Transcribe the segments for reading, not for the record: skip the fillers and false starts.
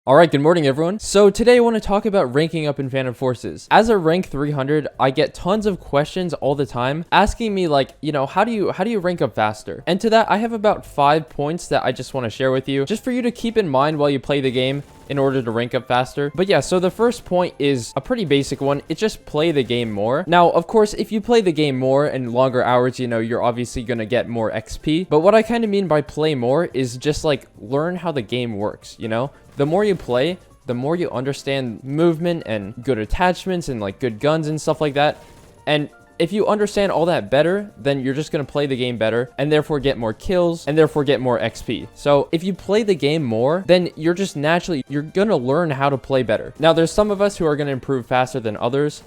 Alright, good morning everyone. So today I want to talk about ranking up in Phantom Forces. As a rank 300, I get tons of questions all the time asking me like, how do you rank up faster? And to that, I have about 5 points that I just want to share with you, just for you to keep in mind while you play the game in order to rank up faster. But yeah, so the first point is a pretty basic one. It's just play the game more. Now, of course, if you play the game more and longer hours, you're obviously going to get more XP. But what I kind of mean by play more is just like learn how the game works, The more you play, the more you understand movement and good attachments and like good guns and stuff like that. And if you understand all that better, then you're just going to play the game better and therefore get more kills and therefore get more XP. So if you play the game more, then you're just naturally, you're going to learn how to play better. Now, there's some of us who are going to improve faster than others.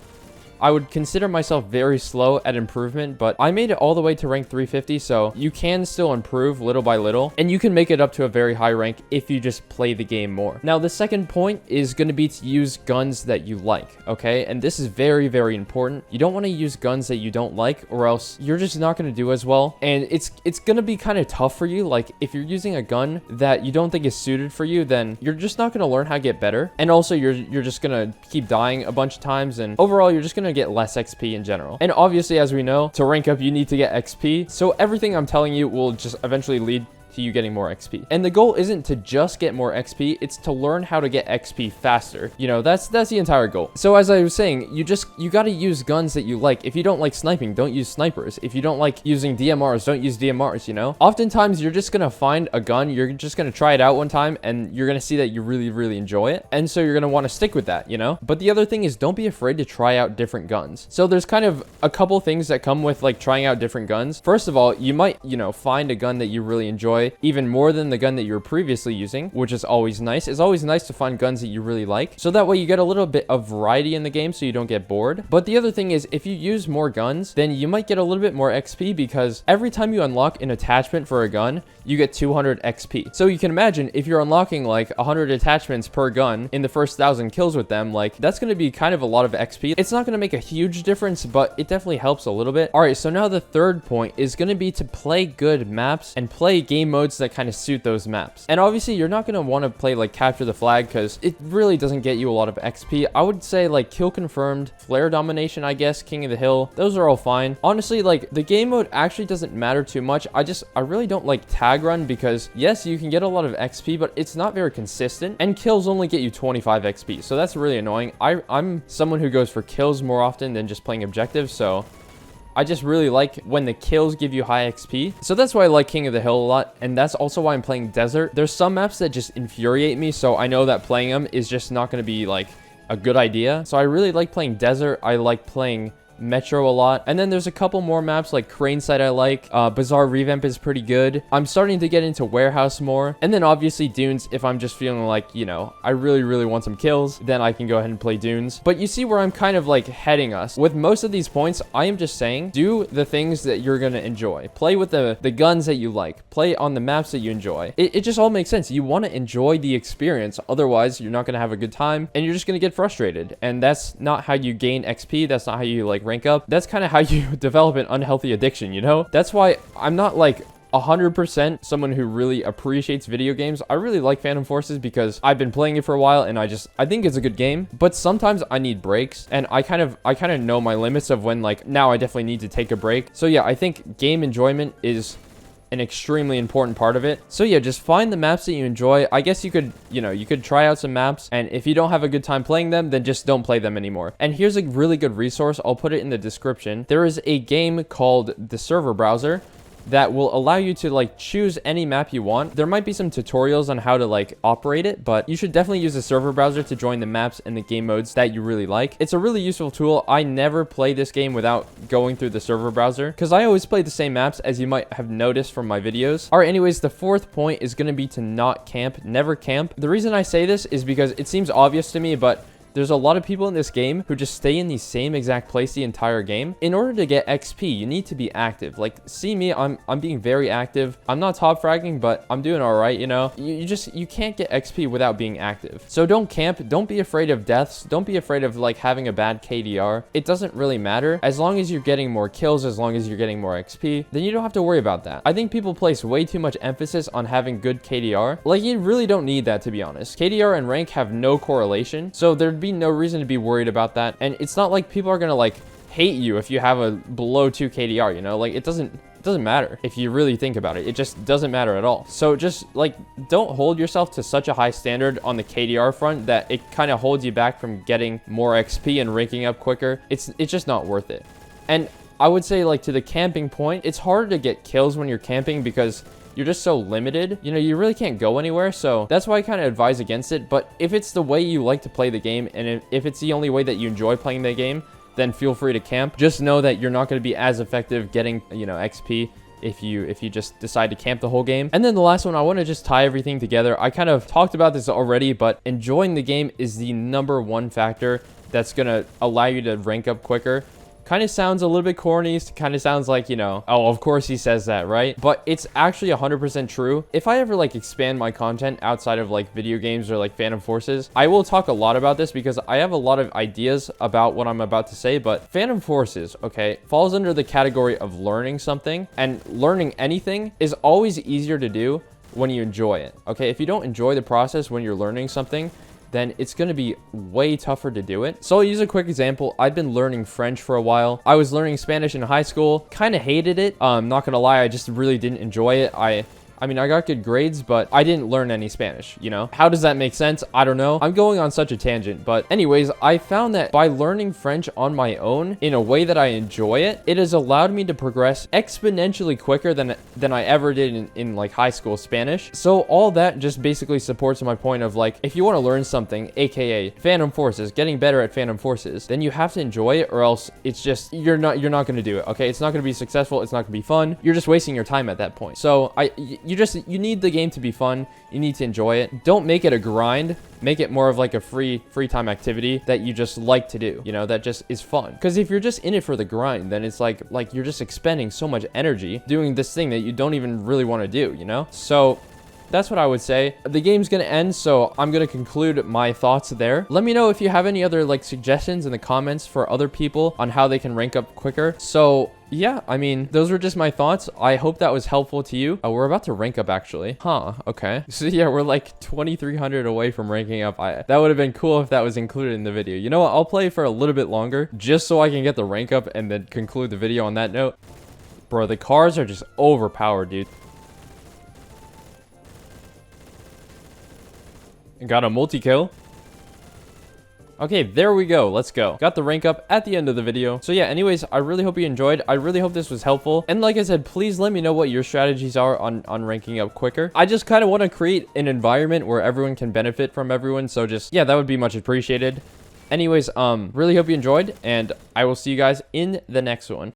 I would consider myself very slow at improvement, but I made it all the way to rank 350, so you can still improve little by little, and you can make it up to a very high rank if you just play the game more. Now, the second point is going to be to use guns that you like, okay? And this is very, very important. You don't want to use guns that you don't like, or else you're just not going to do as well, and it's going to be kind of tough for you. Like, if you're using a gun that you don't think is suited for you, then you're just not going to learn how to get better, and also you're just going to keep dying a bunch of times, and overall, you're just going to get less XP in general. And obviously, as we know, to rank up, you need to get XP. So everything I'm telling you will just eventually lead to you getting more XP. And the goal isn't to just get more XP, it's to learn how to get XP faster. That's the entire goal. So as I was saying, you got to use guns that you like. If you don't like sniping, don't use snipers. If you don't like using DMRs, don't use DMRs, Oftentimes, you're just going to find a gun, you're just going to try it out one time, and you're going to see that you really, really enjoy it. And so you're going to want to stick with that, But the other thing is, don't be afraid to try out different guns. So there's kind of a couple things that come with like trying out different guns. First of all, you might, find a gun that you really enjoy even more than the gun that you were previously using, which is always nice. It's always nice to find guns that you really like, so that way you get a little bit of variety in the game so you don't get bored. But the other thing is, if you use more guns, then you might get a little bit more XP, because every time you unlock an attachment for a gun, you get 200 XP. So you can imagine if you're unlocking like 100 attachments per gun in the first 1,000 kills with them, like that's going to be kind of a lot of XP. It's not going to make a huge difference, but it definitely helps a little bit. All right, so now the third point is going to be to play good maps and play game modes that kind of suit those maps. And obviously, you're not going to want to play like Capture the Flag, because it really doesn't get you a lot of XP. I would say like Kill Confirmed, Flare Domination, I guess, King of the Hill, those are all fine. Honestly, like the game mode actually doesn't matter too much. I really don't like Tag Run, because yes, you can get a lot of XP, but it's not very consistent, and kills only get you 25 XP, so that's really annoying. I'm someone who goes for kills more often than just playing objectives, so I just really like when the kills give you high XP. So that's why I like King of the Hill a lot, and that's also why I'm playing Desert. There's some maps that just infuriate me, so I know that playing them is just not going to be like a good idea. So I really like playing Desert. I like playing Metro a lot, and then there's a couple more maps like Crane Site I like. Bazaar Revamp is pretty good. I'm starting to get into Warehouse more, and then obviously Dunes. If I'm just feeling like, I really want some kills, then I can go ahead and play Dunes. But you see where I'm kind of like heading us with most of these points. I am just saying, do the things that you're gonna enjoy. Play with the guns that you like. Play on the maps that you enjoy. It just all makes sense. You want to enjoy the experience, otherwise you're not gonna have a good time and you're just gonna get frustrated, and that's not how you gain XP. That's not how you like rank up. That's kind of how you develop an unhealthy addiction, That's why I'm not like 100% someone who really appreciates video games. I really like Phantom Forces because I've been playing it for a while, and I think it's a good game, but sometimes I need breaks, and I kind of know my limits of when, like, now I definitely need to take a break. So yeah, I think game enjoyment is an extremely important part of it. So yeah, just find the maps that you enjoy. I guess you could try out some maps, and if you don't have a good time playing them, then just don't play them anymore. And here's a really good resource. I'll put it in the description. There is a game called the Server Browser that will allow you to like choose any map you want. There might be some tutorials on how to like operate it, but you should definitely use the server browser to join the maps and the game modes that you really like. It's a really useful tool. I never play this game without going through the server browser, because I always play the same maps, as you might have noticed from my videos. All right, anyways, the fourth point is going to be to not camp. Never camp. The reason I say this is because it seems obvious to me, but There's a lot of people in this game who just stay in the same exact place the entire game. In order to get XP, you need to be active. Like, see me, I'm being very active. I'm not top fragging, but I'm doing all right, you know? You can't get XP without being active. So don't camp. Don't be afraid of deaths. Don't be afraid of like having a bad KDR. It doesn't really matter. As long as you're getting more kills, as long as you're getting more XP, then you don't have to worry about that. I think people place way too much emphasis on having good KDR. Like, you really don't need that, to be honest. KDR and rank have no correlation, so there'd be no reason to be worried about that. And it's not like people are gonna like hate you if you have a below 2 KDR, you know? Like, it doesn't matter if you really think about it. It just doesn't matter at all. So just like, don't hold yourself to such a high standard on the KDR front that it kind of holds you back from getting more XP and ranking up quicker. It's just not worth it. And I would say, like, to the camping point, it's harder to get kills when you're camping because you're just so limited. You know, you really can't go anywhere. So that's why I kind of advise against it. But if it's the way you like to play the game, and if it's the only way that you enjoy playing the game, then feel free to camp. Just know that you're not going to be as effective getting, you know, XP if you just decide to camp the whole game. And then the last one, I want to just tie everything together. I kind of talked about this already, but enjoying the game is the #1 factor that's going to allow you to rank up quicker. Kind of sounds a little bit corny. Kind of sounds like, you know, oh, of course he says that, right? But it's actually 100% true. If I ever like expand my content outside of like video games or like Phantom Forces, I will talk a lot about this because I have a lot of ideas about what I'm about to say. But Phantom Forces, okay, falls under the category of learning something, and learning anything is always easier to do when you enjoy it. Okay, if you don't enjoy the process when you're learning something, then it's going to be way tougher to do it. So I'll use a quick example. I've been learning French for a while. I was learning Spanish in high school, kind of hated it. Not gonna lie, I just really didn't enjoy it. I mean, I got good grades, but I didn't learn any Spanish, you know? How does that make sense? I don't know. I'm going on such a tangent, but anyways, I found that by learning French on my own in a way that I enjoy it, it has allowed me to progress exponentially quicker than I ever did in like high school Spanish. So all that just basically supports my point of like, if you want to learn something, aka Phantom Forces, getting better at Phantom Forces, then you have to enjoy it, or else it's just, you're not going to do it, okay? It's not going to be successful. It's not going to be fun. You're just wasting your time at that point. So you need the game to be fun. You need to enjoy it. Don't make it a grind. Make it more of like a free time activity that you just like to do, you know, that just is fun. Because if you're just in it for the grind, then it's like you're just expending so much energy doing this thing that you don't even really want to do, you know? So that's what I would say. The game's gonna end, so I'm gonna conclude my thoughts there. Let me know if you have any other like suggestions in the comments for other people on how they can rank up quicker. So yeah, I mean, those were just my thoughts. I hope that was helpful to you. We're about to rank up, actually. Huh, okay. So yeah, we're like 2,300 away from ranking up. That would have been cool if that was included in the video. You know what? I'll play for a little bit longer just so I can get the rank up and then conclude the video on that note. Bro, the cars are just overpowered, dude. Got a multi-kill. Okay, there we go. Let's go. Got the rank up at the end of the video. So yeah, anyways, I really hope you enjoyed. I really hope this was helpful. And like I said, please let me know what your strategies are on ranking up quicker. I just kind of want to create an environment where everyone can benefit from everyone. So just, yeah, that would be much appreciated. Anyways, really hope you enjoyed, and I will see you guys in the next one.